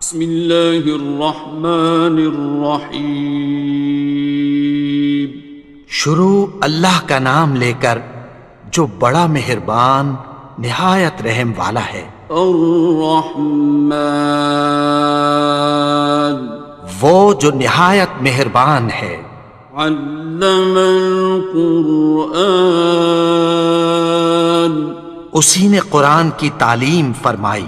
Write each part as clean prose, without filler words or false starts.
بسم اللہ الرحمن الرحیم۔ شروع اللہ کا نام لے کر جو بڑا مہربان نہایت رحم والا ہے۔ الرحمن، وہ جو نہایت مہربان ہے۔ علم القرآن، اسی نے قرآن کی تعلیم فرمائی۔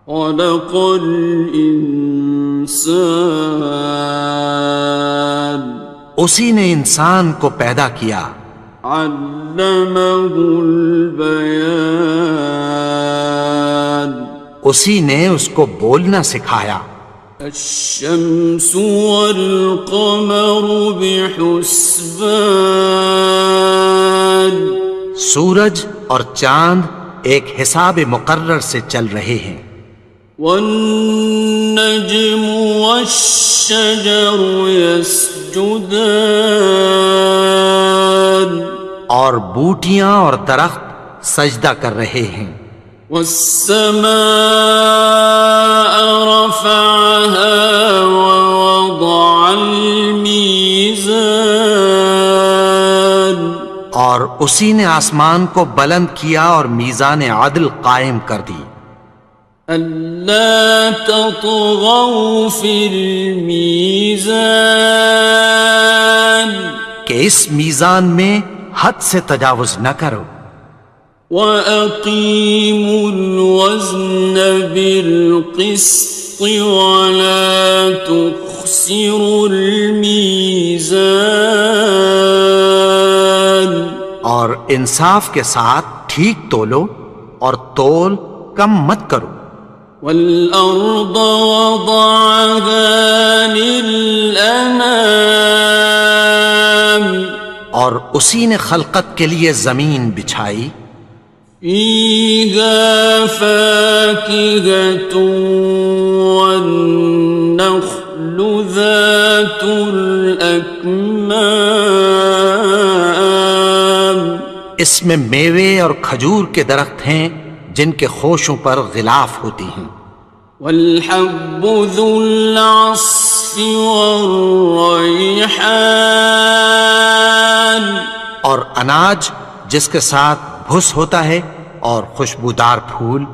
خلق الانسان، اسی نے انسان کو پیدا کیا۔ علمہ البیان، اسی نے اس کو بولنا سکھایا۔ الشمس والقمر بحسبان، سورج اور چاند ایک حساب مقرر سے چل رہے ہیں۔ والنجم والشجر يسجدان، اور بوٹیاں اور درخت سجدہ کر رہے ہیں۔ والسماء رفعها ووضع الميزان، اور اسی نے آسمان کو بلند کیا اور میزان عدل قائم کر دی۔ ألا تطغوا في الميزان، کہ اس میزان میں حد سے تجاوز نہ کرو۔ وَأَقِيمُوا الْوَزْنَ بِالْقِسْطِ وَلَا تُخْسِرُوا الْمِيزَانَ، اور انصاف کے ساتھ ٹھیک تولو اور تول کم مت کرو۔ وَالْأَرْضَ وَضَعَهَا لِلْأَنَامِ، اور اسی نے خلقت کے لیے زمین بچھائی۔ فِيهَا فَاكِهَةٌ وَالنَّخْلُ ذَاتُ الْأَكْمَامِ، اس میں میوے اور کھجور کے درخت ہیں جن کے خوشوں پر غلاف ہوتی ہیں۔ وَالْحَبُّ ذُو الْعَصْفِ وَالرَّيْحَانِ، اور اناج جس کے ساتھ بھس ہوتا ہے اور خوشبودار پھول۔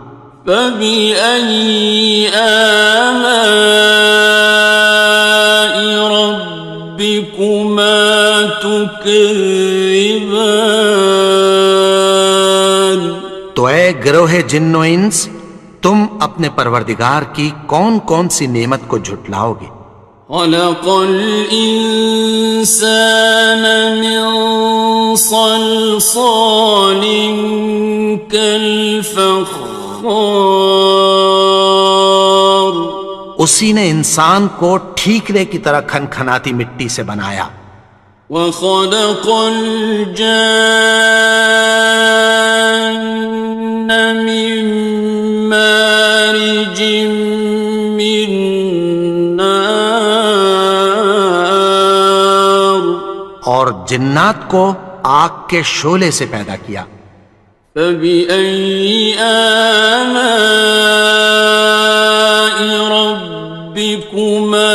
فَبِأَيِّ آلَاءِ رَبِّكُمَا تُكَذِّبَانِ، تو اے گروہ جن و انس، تم اپنے پروردگار کی کون کون سی نعمت کو جھٹلاؤ گے؟ خَلَقَ الْإِنسَانَ مِنْ صَلْصَالٍ كَالْفَخَّارِ، اسی نے انسان کو ٹھیکرے کی طرح کھنکھناتی مٹی سے بنایا۔ وَخَلَقَ الْجَانَّ مِن مَّارِجٍ مِّن نَّارٍ، اور جنات کو آگ کے شعلے سے پیدا کیا۔ فَبِأَيِّ آلَاءِ رَبِّكُمَا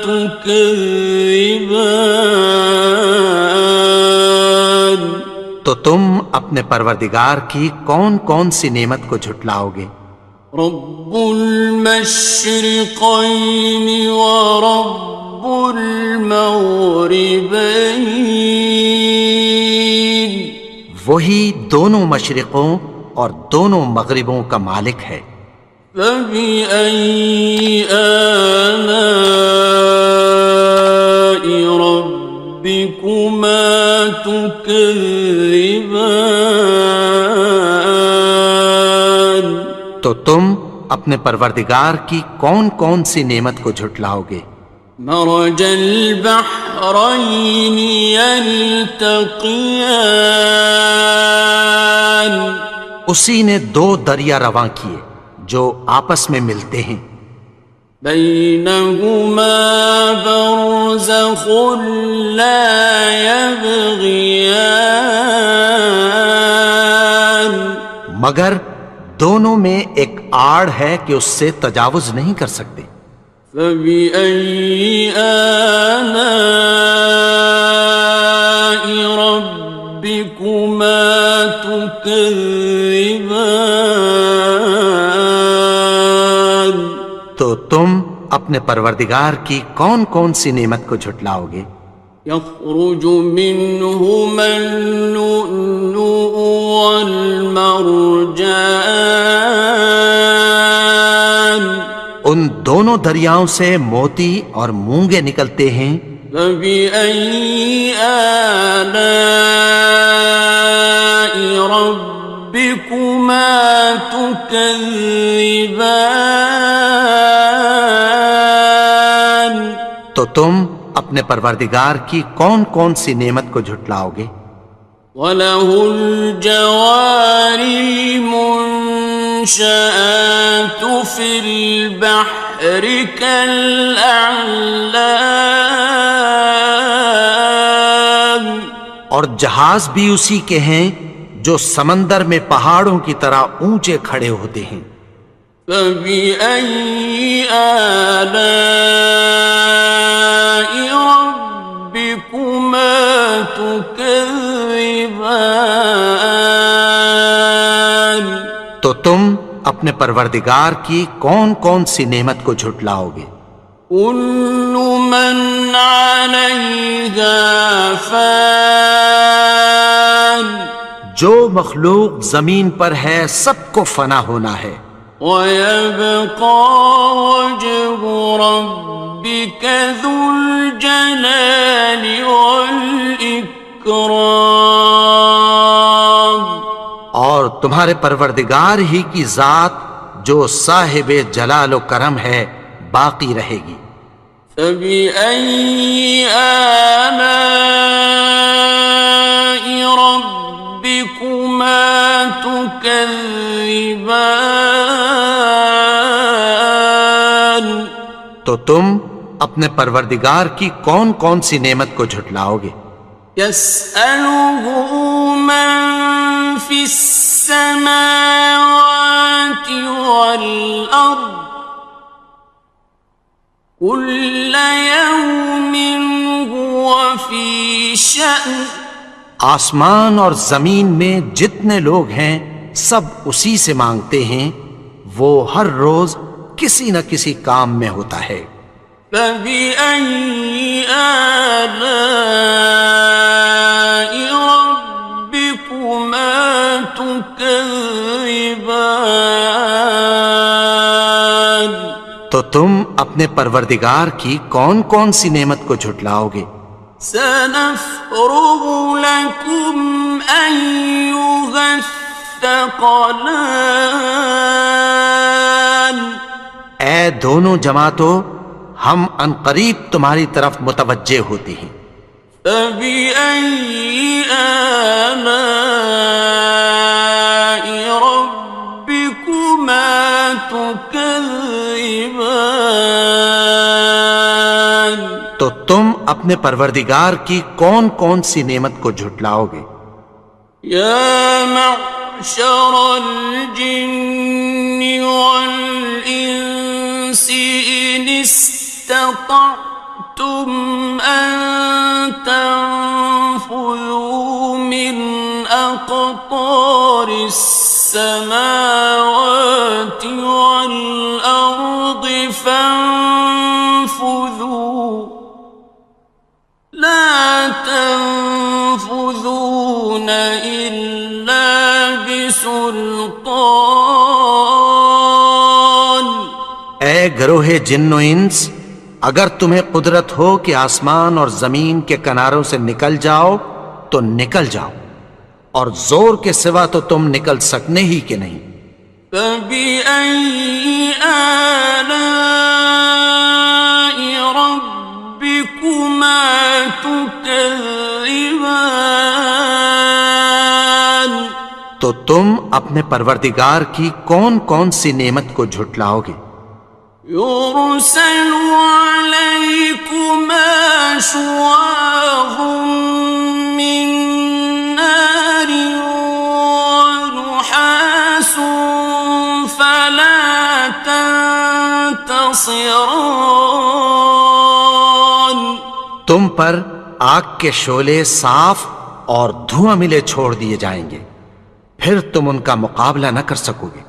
تُكَذِّبَانِ، تو تم اپنے پروردگار کی کون کون سی نعمت کو جھٹلاؤ گے؟ رب المشرقین ورب المغربین، وہی دونوں مشرقوں اور دونوں مغربوں کا مالک ہے۔ فَبِأَيِّ آلَاءِ رَبِّكُمَا تُكَذِّبَانِ، تو تم اپنے پروردگار کی کون کون سی نعمت کو جھٹلاؤ گے؟ مرج البحرین یلتقیان، اسی نے دو دریا رواں کیے جو آپس میں ملتے ہیں۔ بینہما برزخ لا یبغیان، مگر دونوں میں ایک آڑ ہے کہ اس سے تجاوز نہیں کر سکتے۔ فبأي آلاء ربكما تكذبان؟ تو تم اپنے پروردگار کی کون کون سی نعمت کو جھٹلاؤ گے؟ يخرج منهما اللؤلؤ والمرجان ان دونوں دریاؤں سے موتی اور مونگے نکلتے ہیں۔ فبأي آلاء ربكما تكذبان؟ تو تم اپنے پروردگار کی کون کون سی نعمت کو جھٹلاؤ گے؟ وَلَهُ الْجَوَارِ الْمُنشَآتُ فِي الْبَحْرِ كَالْأَعْلَامِ، اور جہاز بھی اسی کے ہیں جو سمندر میں پہاڑوں کی طرح اونچے کھڑے ہوتے ہیں۔ فَبِأَيِّ آلَاءِ رَبِّكُمَا تُكَذِّبَانِ؟ تو تم اپنے پروردگار کی کون کون سی نعمت کو جھٹلاؤ گے؟ كُلُّ مَنْ عَلَيْهَا فَانٍ، جو مخلوق زمین پر ہے سب کو فنا ہونا ہے۔ وَيَبْقَى وَجْهُ رَبِّكَ ذُو الْجَلَالِ وَالْإِكْرَامِ، اور تمہارے پروردگار ہی کی ذات جو صاحب جلال و کرم ہے باقی رہے گی۔ فَبِأَيِّ آلَاءِ رَبِّكُمَا تُكَذِّبَانِ؟ تو تم اپنے پروردگار کی کون کون سی نعمت کو جھٹلاؤ گے؟ يَسْأَلُهُ مَن فِي السَّمَاوَاتِ وَالْأَرْضِ كُلَّ يَوْمٍ هُوَ فِي شَأْنٍ، آسمان اور زمین میں جتنے لوگ ہیں سب اسی سے مانگتے ہیں، وہ ہر روز کسی نہ کسی کام میں ہوتا ہے۔ فَبِأَيِّ آلَاءِ رَبِّكُمَا تُكَذِّبَانِ؟ تو تم اپنے پروردگار کی کون کون سی نعمت کو جھٹلاؤ گے؟ سَنَفْرُغُ لَكُمْ أَيُّهَ الثَّقَلَانِ؟ اے دونوں جماعتوں، ہم عنقریب تمہاری طرف متوجہ ہوتے ہیں۔ فَبِأَيِّ آلَاءِ رَبِّكُمَا تُكَذِّبَانِ؟ تو تم اپنے پروردگار کی کون کون سی نعمت کو جھٹلاؤ گے؟ يَا مَعْشَرَ الْجِنِّ وَالْإِنسِ إِنِ اسْتَطَعْتُمْ أَن تَنفُذُوا مِنْ أَقْطَارِ السَّمَاوَاتِ وَالْأَرْضِ فَانفُذُوا لَا تَنفُذُونَ إِلَّا بِسُلْطَانٍ۔ اے گروہ جن و انس، اگر تمہیں قدرت ہو کہ آسمان اور زمین کے کناروں سے نکل جاؤ تو نکل جاؤ، اور زور کے سوا تو تم نکل سکنے ہی کہ نہیں۔ فَبِأَيِّ آلَاءِ رَبِّكُمَا تُكَذِّبَانِ؟ تو تم اپنے پروردگار کی کون کون سی نعمت کو جھٹلاؤ گے؟ يُرْسَلُ عَلَيْكُمَا شُوَاظٌ مِّن نَّارٍ وَنُحَاسٌ خصران. تم پر آگ کے شعلے صاف اور دھواں ملے چھوڑ دیے جائیں گے، پھر تم ان کا مقابلہ نہ کر سکو گے۔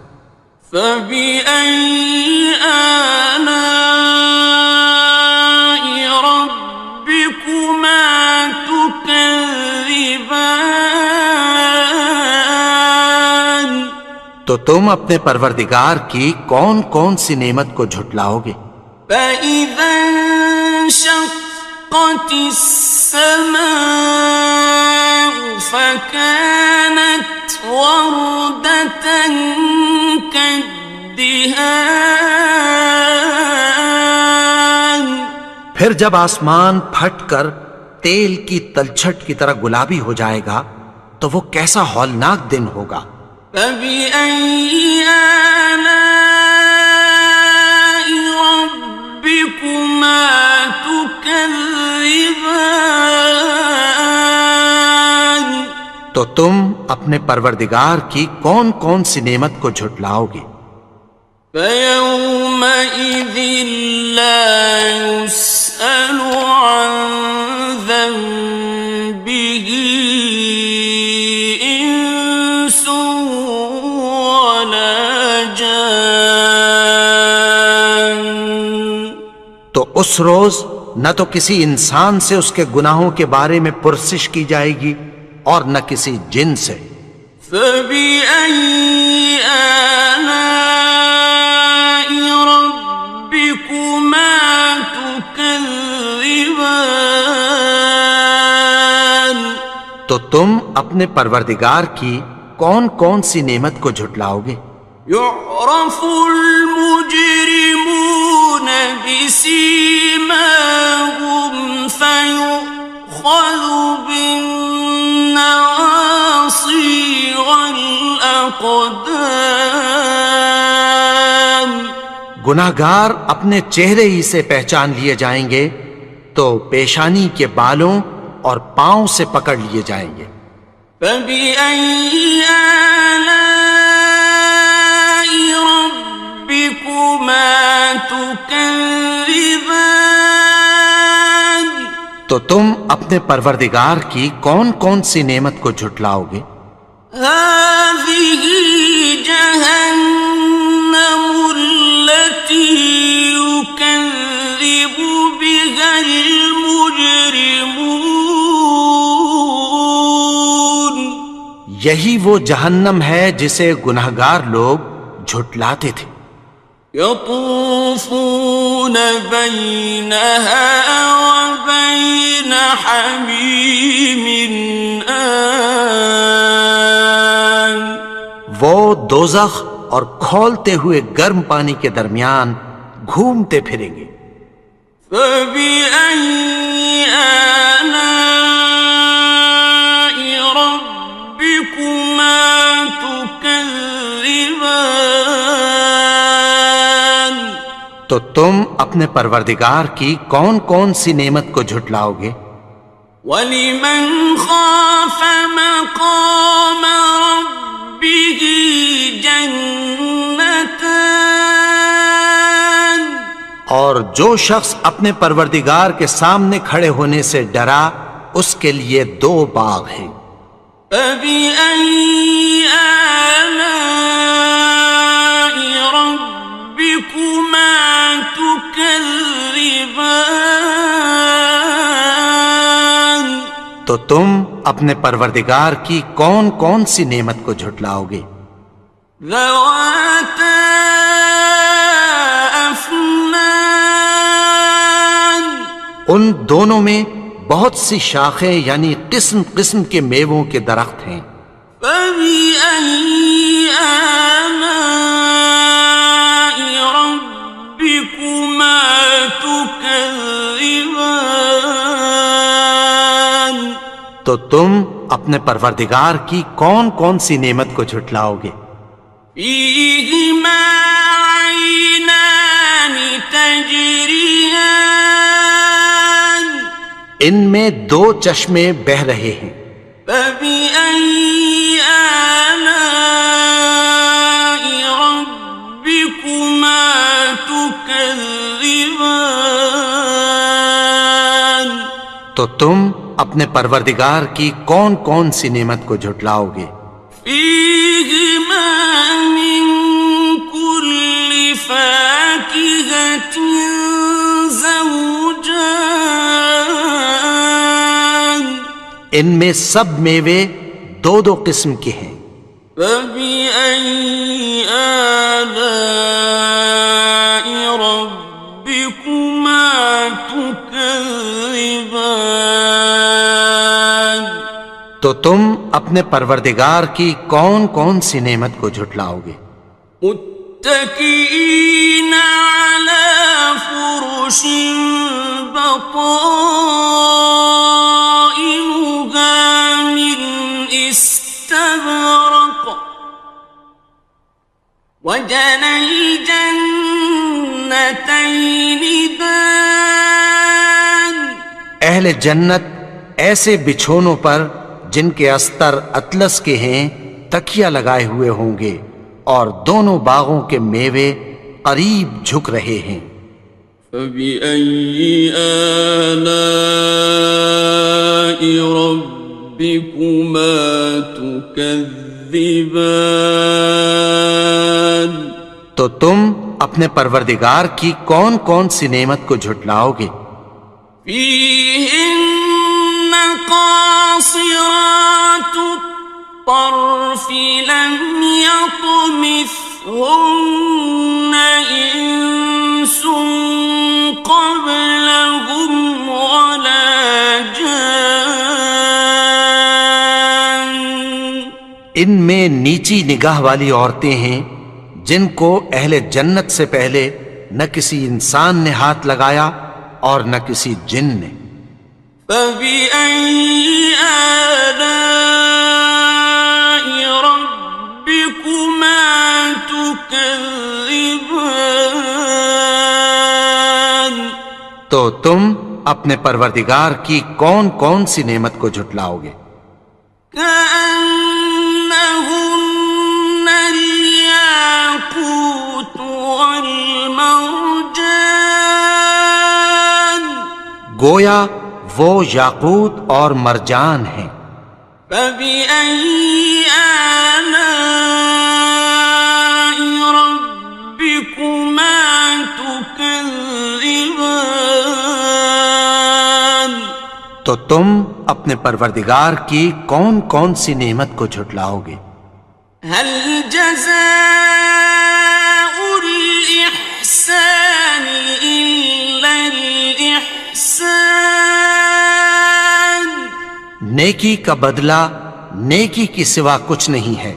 فبأي آلاء ربكما تكذبان. تو تم اپنے پروردگار کی کون کون سی نعمت کو جھٹلاؤ گے؟ فإذا انشقت السماء فكانت وردة كالدهان. پھر جب آسمان پھٹ کر تیل کی تلچھٹ کی طرح گلابی ہو جائے گا تو وہ کیسا ہولناک دن ہوگا۔ فبأي آلاء ربكما تكذبان. تو تم اپنے پروردگار کی کون کون سی نعمت کو جھٹلاؤ گے؟ فيومئذ لا يسأل عن ذنبه إنس ولا جان. تو اس روز نہ تو کسی انسان سے اس کے گناہوں کے بارے میں پرسش کی جائے گی اور نہ کسی جن سے۔ فبأي آلاء ربكما تكذبان. تو تم اپنے پروردگار کی کون کون سی نعمت کو جھٹلاؤ گے؟ يعرف المجرمون بسيماهم فيؤخذ بالنواصي والأقدام. گناہگار اپنے چہرے ہی سے پہچان لیے جائیں گے تو پیشانی کے بالوں اور پاؤں سے پکڑ لیے جائیں گے۔ فبأي آلاء ربكما تكذبان. تو تم اپنے پروردگار کی کون کون سی نعمت کو جھٹلاؤ گے؟ هذه جهنم التي يكذب بها المجرمون. یہی وہ جہنم ہے جسے گناہگار لوگ جھٹلاتے تھے۔ يطوفون بينها وبين حميم آن. وہ دوزخ اور کھولتے ہوئے گرم پانی کے درمیان گھومتے پھریں گے۔ فبأي آلاء ربكما تكذبان. تو تم اپنے پروردگار کی کون کون سی نعمت کو جھٹلاؤ گے؟ وَلِمَنْ خَافَ مَقَامَ رَبِّهِ جَنَّتَانِ. اور جو شخص اپنے پروردگار کے سامنے کھڑے ہونے سے ڈرا اس کے لیے دو باغ ہیں۔ فَبِأَيِّ آلَاءِ رَبِّكُمَا تُكَذِّبَانِ. تو تم اپنے پروردگار کی کون کون سی نعمت کو جھٹلاؤ گے؟ ذَوَاتَا أَفْنَانٍ. ان دونوں میں بہت سی شاخیں یعنی قسم قسم کے میووں کے درخت ہیں۔ فَبِأَيِّ آلَاءِ رَبِّكُمَا تُكَذِّبَانِ. تو تم اپنے پروردگار کی کون کون سی نعمت کو جھٹلاؤ گے؟ فِيهِمَا عَيْنَانِ تَجْرِيَانِ. ان میں دو چشمے بہہ رہے ہیں۔ فَبِأَيِّ آلَاءِ رَبِّكُمَا تُكَذِّبَانِ. تكذبان تو تم اپنے پروردگار کی کون کون سی نعمت کو جھٹلاؤ گے؟ فيهما من كل فاكهة زوجان ان میں سب میوے دو دو قسم کے ہیں۔ فبأي آلاء ربكما تكذبان تو تم اپنے پروردگار کی کون کون سی نعمت کو جھٹلاؤ گے؟ متكئين على فرش بطائنها من استبرق وجنى الجنتين دان اہل جنت ایسے بچھونوں پر جن کے استر اطلس کے ہیں تکیہ لگائے ہوئے ہوں گے اور دونوں باغوں کے میوے قریب جھک رہے ہیں۔ فبأي آلاء ربكما تكذبان تو تم اپنے پروردگار کی کون کون سی نعمت کو جھٹلاؤ گے؟ فيهن قاصرات الطرف لم يطمثهن إنس قبلهم ولا جان ان میں نیچی نگاہ والی عورتیں ہیں جن کو اہل جنت سے پہلے نہ کسی انسان نے ہاتھ لگایا اور نہ کسی جن نے۔ فبأي آلاء ربكما تكذبان تو تم اپنے پروردگار کی کون کون سی نعمت کو جھٹلاؤ گے؟ كأنهن الياقوت والمرجان گویا وہ یاقوت اور مرجان ہیں۔ فبأي آلاء ربكما تكذبان تو تم اپنے پروردگار کی کون کون سی نعمت کو جھٹلاؤ گے؟ هل جزاء الإحسان إلا الإحسان نیکی کا بدلہ نیکی کی سوا کچھ نہیں ہے۔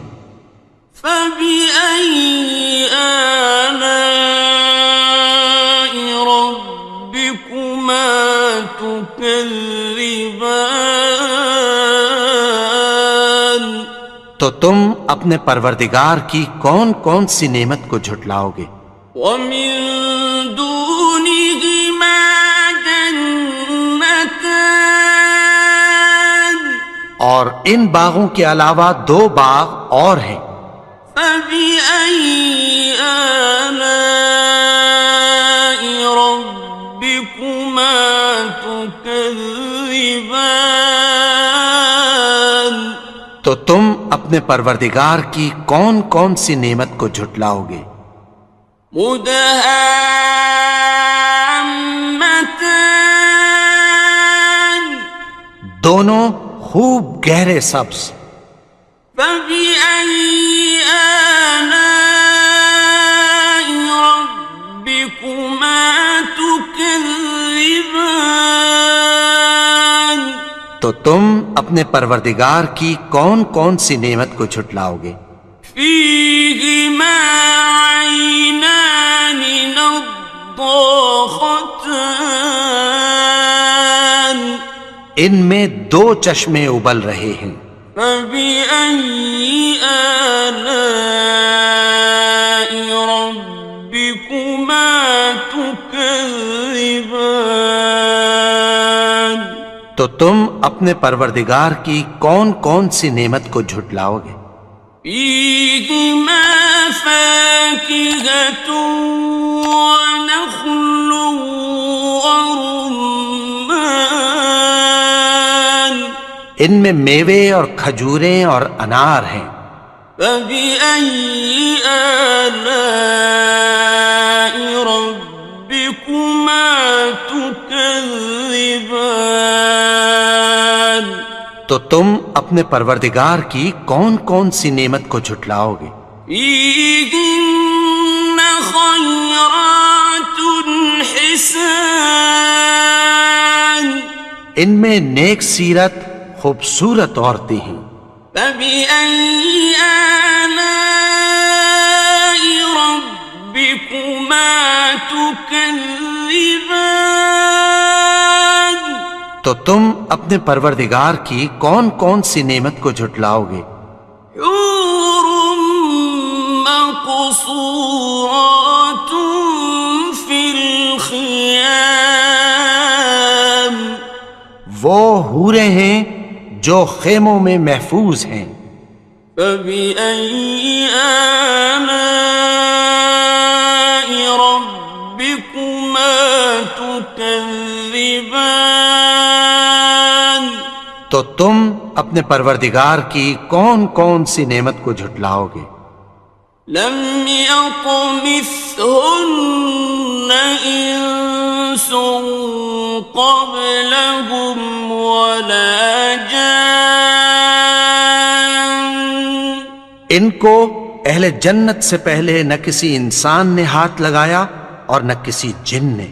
فبأي آلاء ربكما تكذبان تو تم اپنے پروردگار کی کون کون سی نعمت کو جھٹلاؤ گے؟ ومن دونهما جنتان اور ان باغوں کے علاوہ دو باغ اور ہیں۔ فبأي آلاء ربكما تكذبان تو تم اپنے پروردگار کی کون کون سی نعمت کو جھٹلاؤ گے؟ مدهامتان دونوں خوب گہرے سبز۔ فبأي آلاء ربكما تكذبان تو تم اپنے پروردگار کی کون کون سی نعمت کو جھٹلاؤ گے؟ فيهما عينان نضاختان ان میں دو چشمے ابل رہے ہیں۔ فبأي آلاء ربكما تكذبان تو تم اپنے پروردگار کی کون کون سی نعمت کو جھٹلاؤ گے؟ فيهما فاكهة ونخل ورمان ان میں میوے اور کھجوریں اور انار ہیں. فبأي آلاء ربكما تكذبان تو تم اپنے پروردگار کی کون کون سی نعمت کو جھٹلاؤ گے؟ فيهن خيرات حسان ان میں نیک سیرت خوبصورت عورتیں ہیں. فبأي آلاء ربكما تكذبان تو تم اپنے پروردگار کی کون کون سی نعمت کو جھٹلاؤ گے؟ حور مقصورات في الخيام وہ حوریں ہیں جو خیموں میں محفوظ ہیں. فبأي آلاء ربكما تكذبان تو تم اپنے پروردگار کی کون کون سی نعمت کو جھٹلاؤ گے؟ لم يطمثهن إنس قبلهم ولا جان ان کو اہل جنت سے پہلے نہ کسی انسان نے ہاتھ لگایا اور نہ کسی جن نے.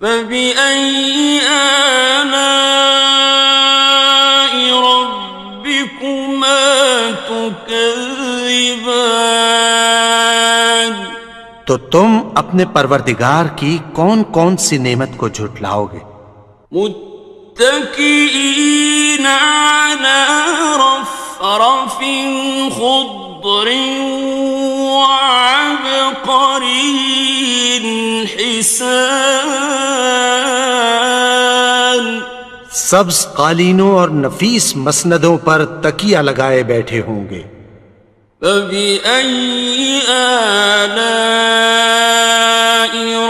فبأي آلاء ربكما تكذبان تو تم اپنے پروردگار کی کون کون سی نعمت کو جھٹلاؤ گے؟ متكئين على رفرف خضر وعبقري حسان سبز قالینوں اور نفیس مسندوں پر تکیہ لگائے بیٹھے ہوں گے. فبأي آلاء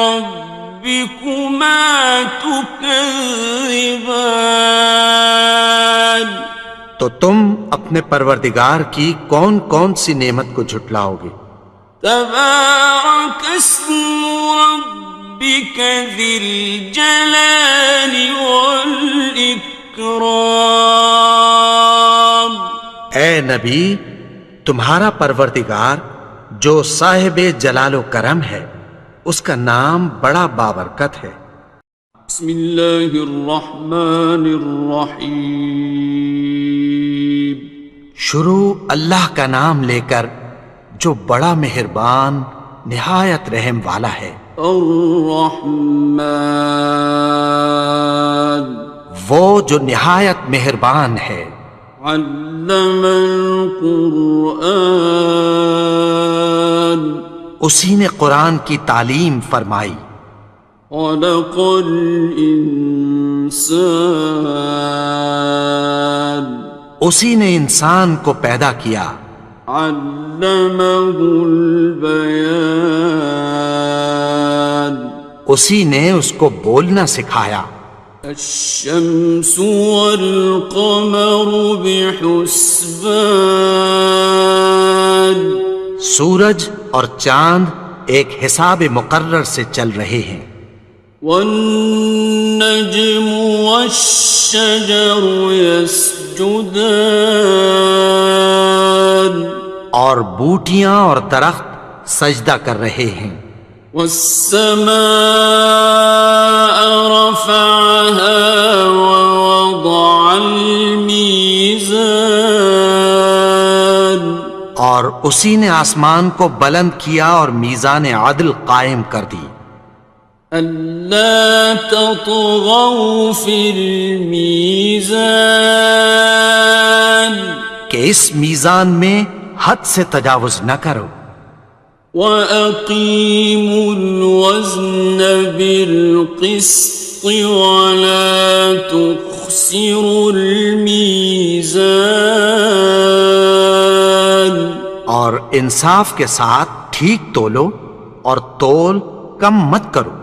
ربكما تكذبان تو تم اپنے پروردگار کی کون کون سی نعمت کو جھٹلاؤ گے؟ تبارك اسم ربك ذي الجلال والإكرام اے نبی، تمہارا پروردگار جو صاحب جلال و کرم ہے، اس کا نام بڑا بابرکت ہے. بسم اللہ الرحمن الرحیم شروع اللہ کا نام لے کر جو بڑا مہربان نہایت رحم والا ہے. الرحمن وہ جو نہایت مہربان ہے. علم القرآن اسی نے قرآن کی تعلیم فرمائی. خلق الانسان اسی نے انسان کو پیدا کیا. علمہ البیان اسی نے اس کو بولنا سکھایا. الشمس والقمر بحسبان سورج اور چاند ایک حساب مقرر سے چل رہے ہیں. والنجم والشجر يسجدان اور بوٹیاں اور درخت سجدہ کر رہے ہیں. والسماء رفعها ووضع الميزان اور اسی نے آسمان کو بلند کیا اور میزان عدل قائم کر دی. ألا تطغوا في الميزان کہ اس میزان میں حد سے تجاوز نہ کرو. وَأَقِيمُوا الْوَزْنَ بِالْقِسْطِ وَلَا تُخْسِرُوا الْمِيزَانَ اور انصاف کے ساتھ ٹھیک تولو اور تول کم مت کرو.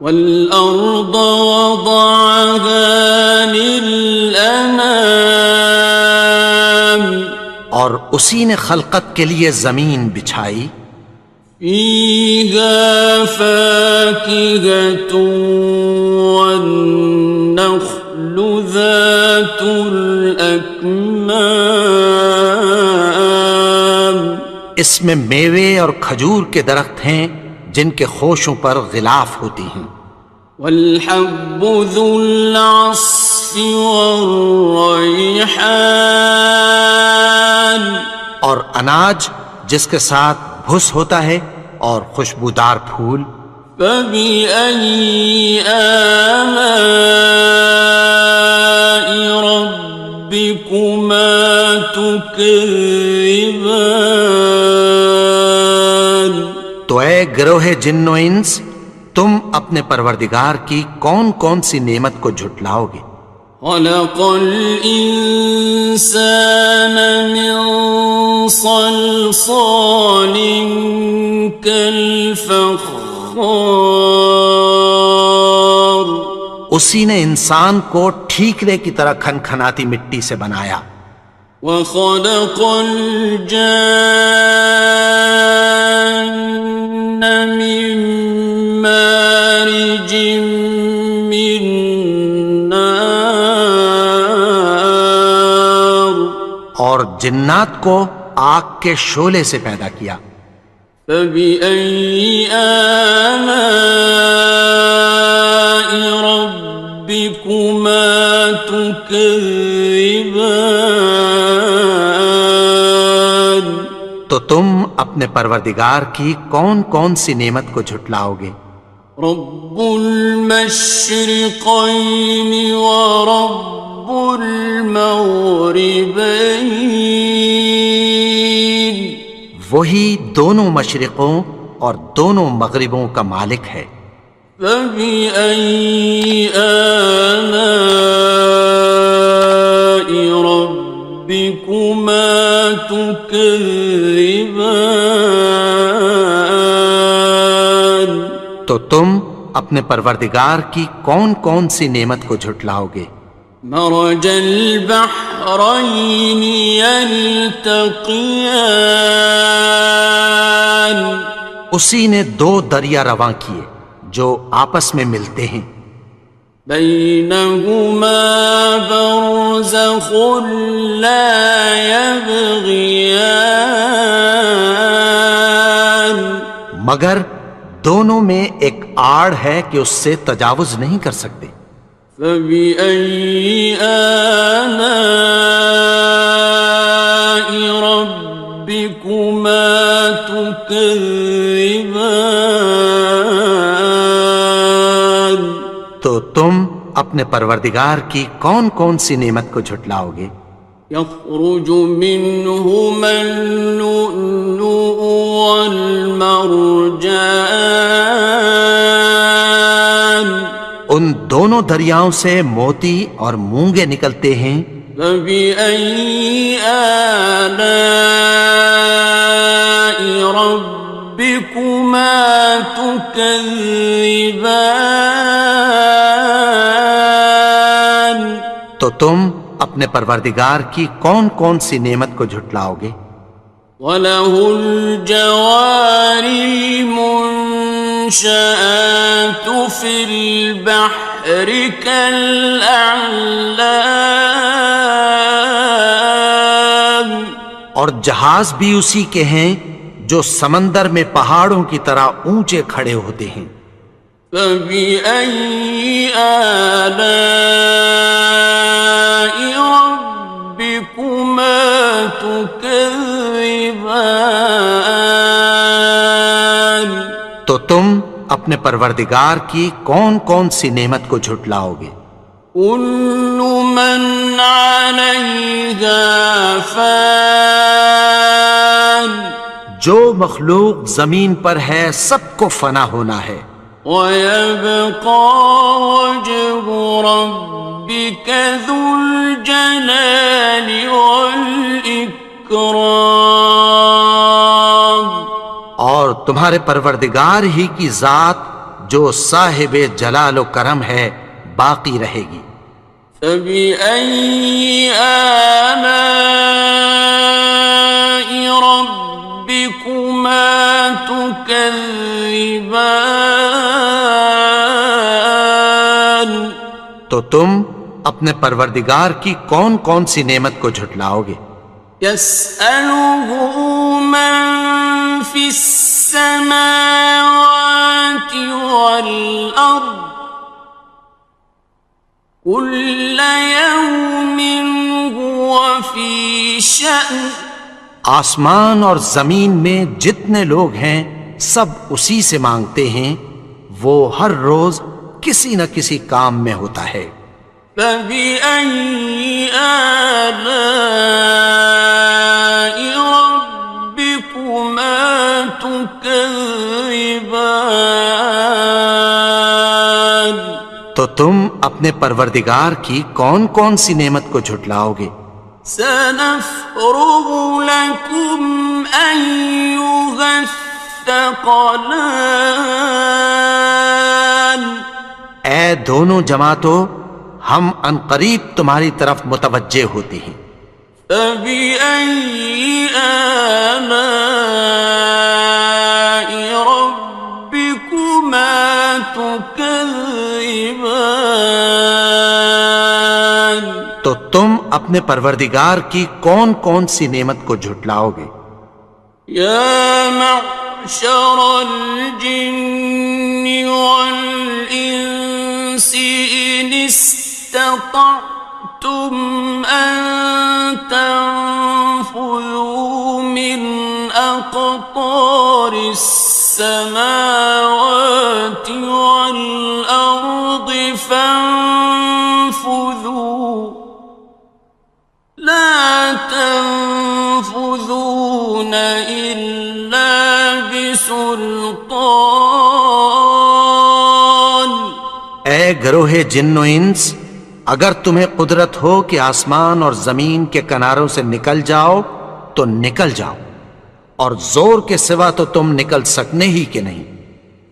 والأرض وضعها للأنام اور اسی نے خلقت کے لیے زمین بچھائی. فيها فاكهة والنخل ذات الأكمام اس میں میوے اور کھجور کے درخت ہیں جن کے خوشوں پر غلاف ہوتی ہیں. والحب ذو العصف والریحان اور اناج جس کے ساتھ بھس ہوتا ہے اور خوشبودار پھول. فبأي آلاء ربكما تكذبان تو اے گروہ جن و انس، تم اپنے پروردگار کی کون کون سی نعمت کو جھٹلاؤ گے؟ خلق الإنسان من صلصال كالفخار اسی نے انسان کو ٹھیکرے کی طرح کھنکھناتی مٹی سے بنایا. وخلق الجان من مارج من نار اور جنات کو آگ کے شعلے سے پیدا کیا. فبأي آلاء ربكما تكذبان تو تم اپنے پروردگار کی کون کون سی نعمت کو جھٹلاؤ گے؟ رب المشرقين ورب المغربين وہی دونوں مشرقوں اور دونوں مغربوں کا مالک ہے. فبأي آلاء ربكما تكذبان تو تم اپنے پروردگار کی کون کون سی نعمت کو جھٹلاؤ گے؟ مرج البحرين يلتقيان اسی نے دو دریا رواں کیے جو آپس میں ملتے ہیں. بينهما برزخ لا يبغيان مگر دونوں میں ایک آڑ ہے کہ اس سے تجاوز نہیں کر سکتے. فبأي آلاء ربكما تكذبان تو تم اپنے پروردگار کی کون کون سی نعمت کو جھٹلاؤ گے؟ يخرج منهما اللؤلؤ والمرجان ان دونوں دریاؤں سے موتی اور مونگے نکلتے ہیں. فبأي آلاء ربكما تكذبان تو تم اپنے پروردگار کی کون کون سی نعمت کو جھٹلاؤ گے؟ وَلَهُ الْجَوَارِ الْمُنشَآتُ فِي الْبَحْرِ كَالْأَعْلَامِ اور جہاز بھی اسی کے ہیں جو سمندر میں پہاڑوں کی طرح اونچے کھڑے ہوتے ہیں. فَبِأَيِّ آلَاءِ رَبِّكُمَا تُكَذِّبَانِ تو تم اپنے پروردگار کی کون کون سی نعمت کو جھٹلاؤ گے؟ كُلُّ مَنْ عَلَيْهَا فَانٍ جو مخلوق زمین پر ہے سب کو فنا ہونا ہے. وَيَبْقَى وَجْهُ رَبِّكَ ذُو الْجَلَالِ وَالْإِكْرَامِ تمہارے پروردگار ہی کی ذات جو صاحب جلال و کرم ہے باقی رہے گی۔ فبأي آلاء ربكما تكذبان؟ تو تم اپنے پروردگار کی کون کون سی نعمت کو جھٹلاؤ گے؟ يسأله من في السماوات والأرض كل يوم هو في شأن۔ آسمان اور زمین میں جتنے لوگ ہیں سب اسی سے مانگتے ہیں، وہ ہر روز کسی نہ کسی کام میں ہوتا ہے۔ فبأي آلاء ربكما تكذبان؟ تو تم اپنے پروردگار کی کون کون سی نعمت کو جھٹلاؤ گے؟ سنفرغ لكم أيها الثقلان۔ اے دونوں جماعتوں، ہم عنقریب تمہاری طرف متوجہ ہوتے ہیں۔ فبأي آلاء ربكما تكذبان؟ تو تم اپنے پروردگار کی کون کون سی نعمت کو جھٹلاؤ گے؟ يا معشر الجن والإنس إن استطعتم أن تنفذوا من أقطار السماوات والأرض فانفذوا لا تنفذون إلا بسلطان۔ اے گروہ جن و انس، اگر تمہیں قدرت ہو کہ آسمان اور زمین کے کناروں سے نکل جاؤ تو نکل جاؤ، اور زور کے سوا تو تم نکل سکنے ہی کہ نہیں۔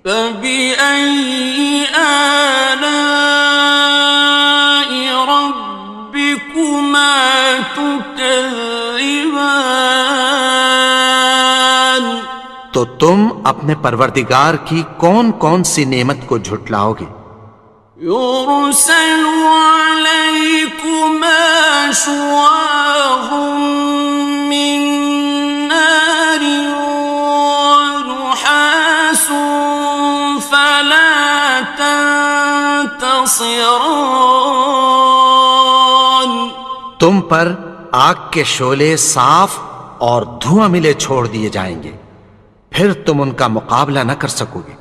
فبأي آلاء ربكما تكذبان؟ تو تم اپنے پروردگار کی کون کون سی نعمت کو جھٹلاؤ گے؟ يرسل عليكما شواظ من نار ونحاس فلا تنتصران۔ تم پر آگ کے شعلے صاف اور دھواں ملے چھوڑ دیے جائیں گے، پھر تم ان کا مقابلہ نہ کر سکو گے۔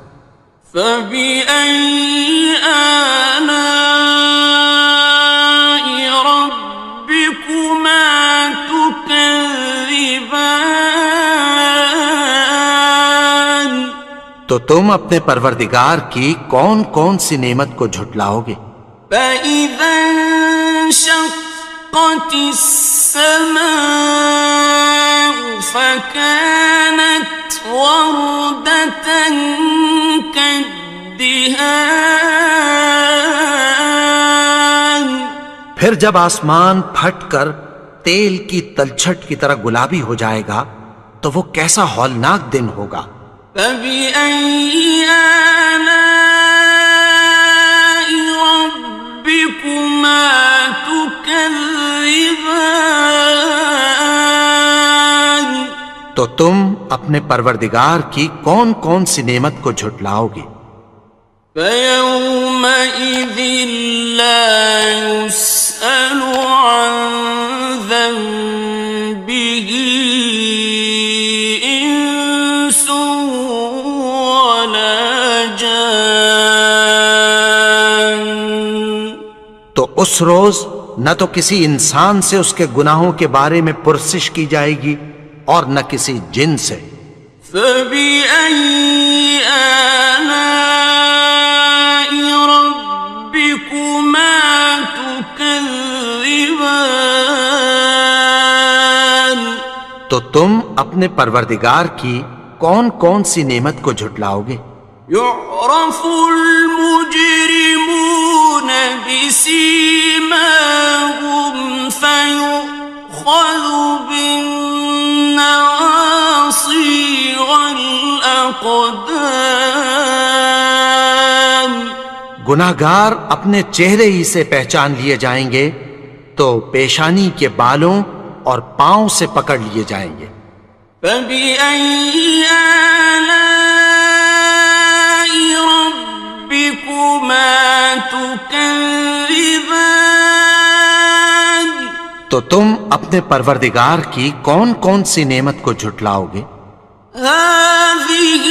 فبأي آلاء ربكما تكذبان؟ تو تم اپنے پروردگار کی کون کون سی نعمت کو جھٹلاؤ گے؟ فإذا انشقت السماء فكانت وردة كالدهان۔ پھر جب آسمان پھٹ کر تیل کی تلچھٹ کی طرح گلابی ہو جائے گا تو وہ کیسا ہولناک دن ہوگا۔ فبأي آلاء ربكما تكذبان؟ تو تم اپنے پروردگار کی کون کون سی نعمت کو جھٹلاؤ گے؟ فيومئذ لا يسأل عن ذنبه إنس ولا جان۔ تو اس روز نہ تو کسی انسان سے اس کے گناہوں کے بارے میں پرسش کی جائے گی اور نہ کسی جن سے۔ فبأي آلاء ربكما تكذبان؟ تو تم اپنے پروردگار کی کون کون سی نعمت کو جھٹلاؤ گے؟ يعرف المجرمون بسيماهم فيؤخذ بالنواصي والأقدام. گناہگار اپنے چہرے ہی سے پہچان لیے جائیں گے تو پیشانی کے بالوں اور پاؤں سے پکڑ لیے جائیں گے. فبأي آلاء ربكما تكذبان. تو تم اپنے پروردگار کی کون کون سی نعمت کو جھٹلاؤ گے؟ هذه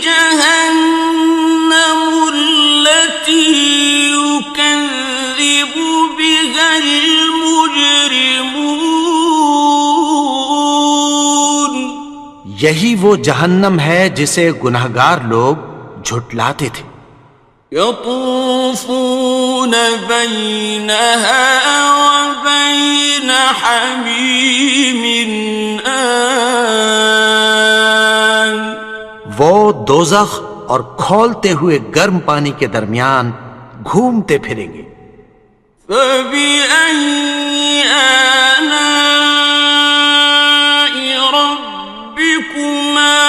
جهنم التي يكذب بها المجرمون. یہی وہ جہنم ہے جسے گناہگار لوگ جھٹلاتے تھے. يطوفون بينها وبين حميم آن. وہ دوزخ اور کھولتے ہوئے گرم پانی کے درمیان گھومتے پھریں گے. فبأي آلاء ربكما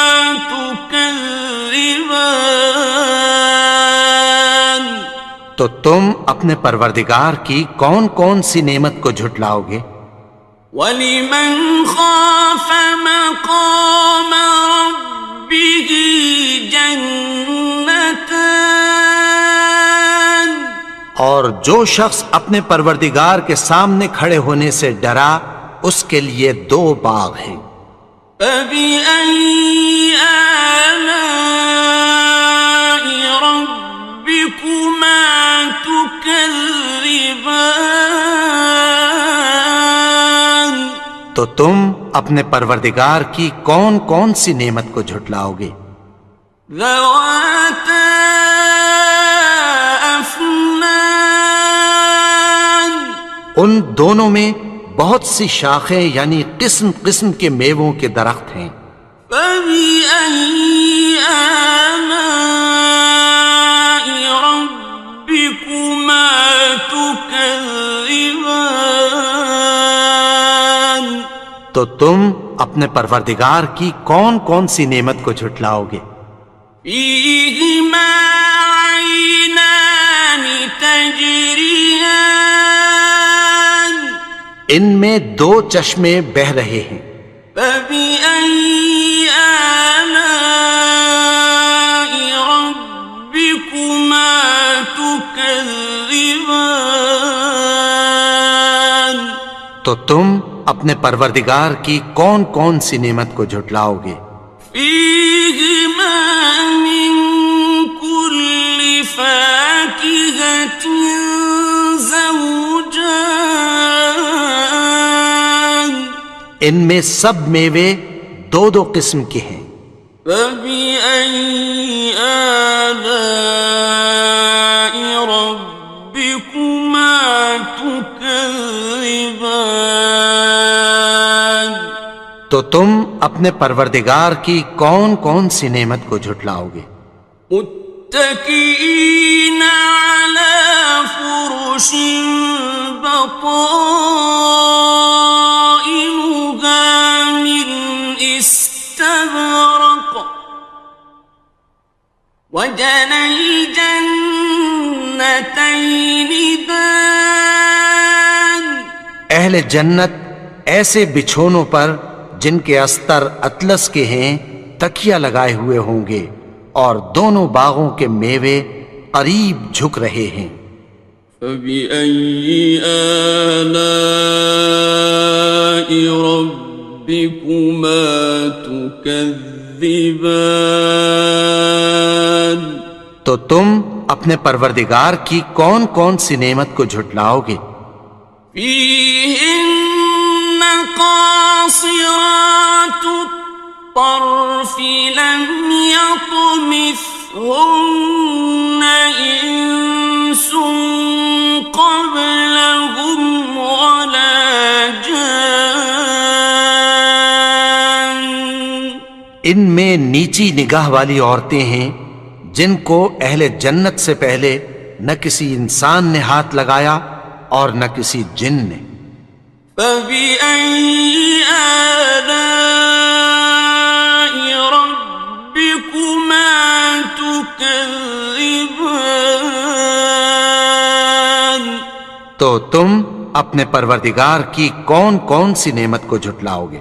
تكذبان. تو تم اپنے پروردگار کی کون کون سی نعمت کو جھٹلاؤ گے؟ وَلِمَنْ خَافَ مَقَامَ رَبِّهِ جَنَّتَانِ. اور جو شخص اپنے پروردگار کے سامنے کھڑے ہونے سے ڈرا اس کے لیے 2 باغ ہیں. فَبِأَيِّ آلَاءِ رَبِّكُمَا تُكَذِّبَانِ. تو تم اپنے پروردگار کی کون کون سی نعمت کو جھٹلاؤ گے؟ ذَوَاتَا أَفْنَانٍ. ان دونوں میں بہت سی شاخیں یعنی قسم قسم کے میووں کے درخت ہیں. فَبِأَيِّ آلَاءِ رَبِّكُمَا تُكَذِّبَانِ. تو تم اپنے پروردگار کی کون کون سی نعمت کو جھٹلاؤ گے؟ فِيهِمَا عَيْنَانِ تَجْرِيَانِ. ان میں 2 چشمے بہہ رہے ہیں. فَبِأَيِّ آلَاءِ رَبِّكُمَا تُكَذِّبَانِ. تو تم اپنے پروردگار کی کون کون سی نعمت کو جھٹلاؤ گے؟ فِيهِمَا مِن كُلِّ فَاكِهَةٍ زَوْجَانِ. ان میں سب میوے 2 قسم کے ہیں. فَبِأَيِّ آلَاءِ رَبِّكُمَا تُكَذِّبَانِ. تو تم اپنے پروردگار کی کون کون سی نعمت کو جھٹلاؤ گے؟ متكئين على فرش بطائنها من استبرق وجنى الجنتين دان. اہل جنت ایسے بچھونوں پر جن کے استر اطلس کے ہیں تکیہ لگائے ہوئے ہوں گے اور دونوں باغوں کے میوے قریب جھک رہے ہیں. فَبِأَيِّ آلَاءِ رَبِّكُمَا تُكَذِّبَانِ. تو تم اپنے پروردگار کی کون کون سی نعمت کو جھٹلاؤ گے؟ فِيهِنَّ قَاصِرَاتُ الطَّرْفِ لَمْ يَطْمِثْهُنَّ إِنسٌ قَبْلَهُمْ وَلَا جَانٌّ. ان میں نیچی نگاہ والی عورتیں ہیں جن کو اہل جنت سے پہلے نہ کسی انسان نے ہاتھ لگایا اور نہ کسی جن نے۔ فَبِأَيِّ آلَاءِ رَبِّكُمَا تُكَذِّبَانِ؟ تو تم اپنے پروردگار کی کون کون سی نعمت کو جھٹلاؤ گے؟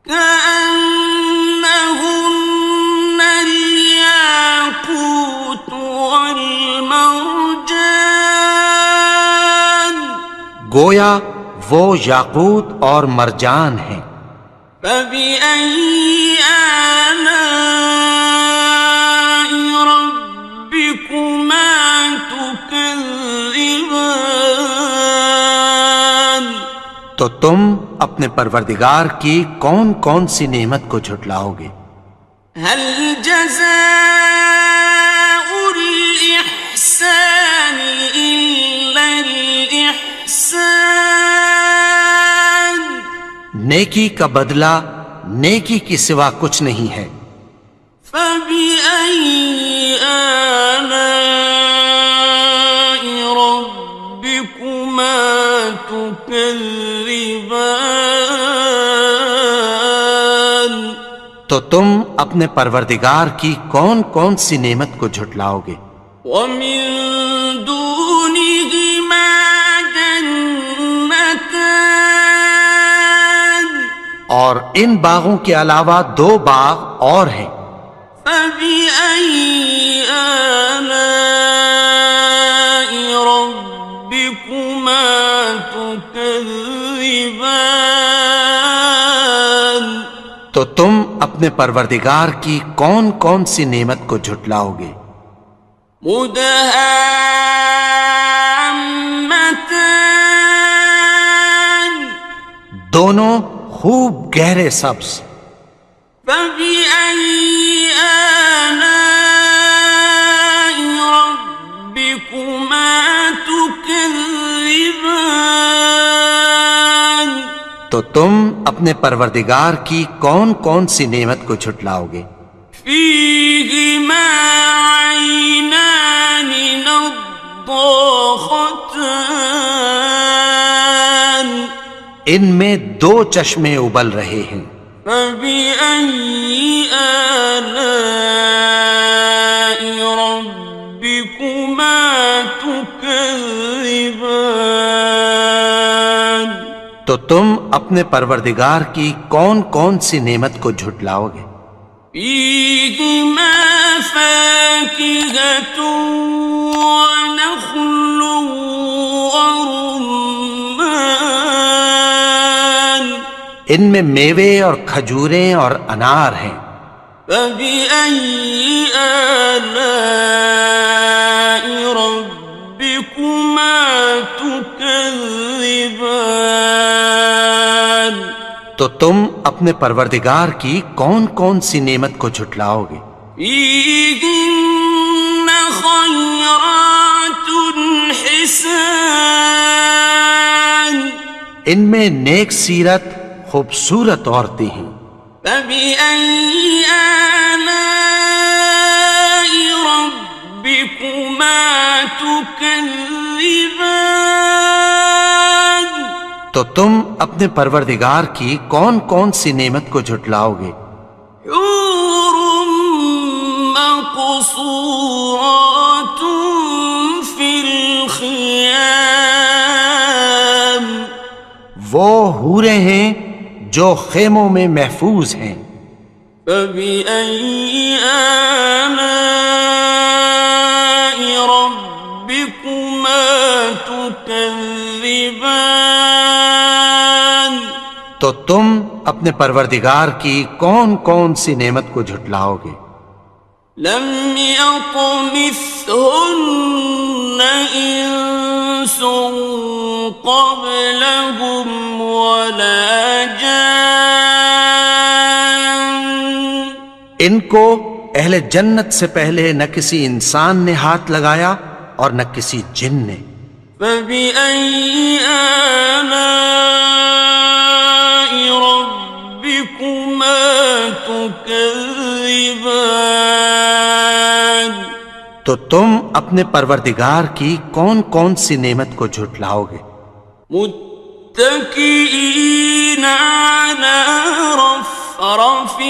كأنهن الياقوت والمرجان، گویا وہ یاقوت اور مرجان ہیں۔ فبأي آلاء ربكما تكذبان؟ تو تم اپنے پروردگار کی کون کون سی نعمت کو جھٹلاؤ گے؟ هل جزاء الإحسان إلا الإحسان؟ نیکی کا بدلہ نیکی کی سوا کچھ نہیں ہے۔ فبأي آلاء ربكما تكذبان؟ تو تم اپنے پروردگار کی کون کون سی نعمت کو جھٹلاؤ گے؟ ومن دونهما جنتان، اور ان باغوں کے علاوہ دو باغ اور ہیں۔ فبأي آلاء ربكما تكذبان؟ تو تم اپنے پروردگار کی کون کون سی نعمت کو جھٹلاؤ گے؟ مدہامتان، دونوں خوب گہرے سبز۔ فبأي آلاء ربكما تكذبان؟ تو تم اپنے پروردگار کی کون کون سی نعمت کو جھٹلاؤ گے؟ فيهما عينان نضاختان، ان میں دو چشمے ابل رہے ہیں۔ فبأي آلاء ربكما تكذبان؟ تو تم اپنے پروردگار کی کون کون سی نعمت کو جھٹلاؤ گے؟ فيهما فاكهة ونخل ورمان، ان میں میوے اور کھجوریں اور انار ہیں۔ فبأي آلاء ربكما تكذبان؟ تو تم اپنے پروردگار کی کون کون سی نعمت کو جھٹلاؤ گے؟ فيهن خيرات حسان، ان میں نیک سیرت خوبصورت عورتیں ہیں۔ فبأي آلاء ربكما تكذبان؟ تو تم اپنے پروردگار کی کون کون سی نعمت کو جھٹلاؤ گے؟ حور مقصورات في الخيام، وہ حوریں ہیں جو خیموں میں محفوظ ہیں۔ فبأي آلاء ربكما تكذبان؟ تو تم اپنے پروردگار کی کون کون سی نعمت کو جھٹلاؤ گے؟ لم يطمثهن إنس قبلهم ولا جان، ان کو اہل جنت سے پہلے نہ کسی انسان نے ہاتھ لگایا اور نہ کسی جن نے۔ فبأي آلاء ربكما تكذبان؟ تكذبان تو تم اپنے پروردگار کی کون کون سی نعمت کو جھٹلاؤ گے؟ متكئين على رفرف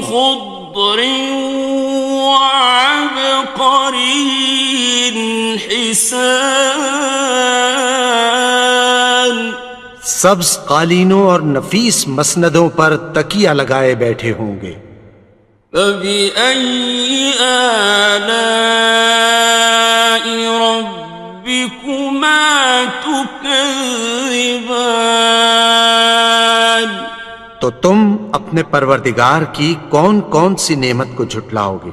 خضر وعبقري حسان سبز قالینوں اور نفیس مسندوں پر تکیہ لگائے بیٹھے ہوں گے۔ فبأي آلاء ربكما تكذبان تو تم اپنے پروردگار کی کون کون سی نعمت کو جھٹلاؤ گے؟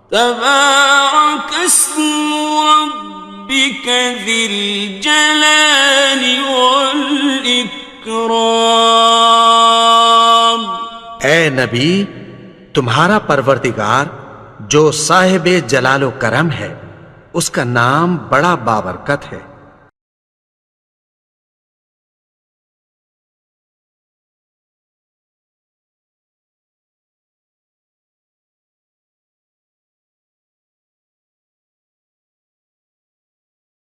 تبارك اسم ربك ذي الجلال والإكرام اے نبی، تمہارا پروردگار جو صاحب جلال و کرم ہے، اس کا نام بڑا بابرکت ہے۔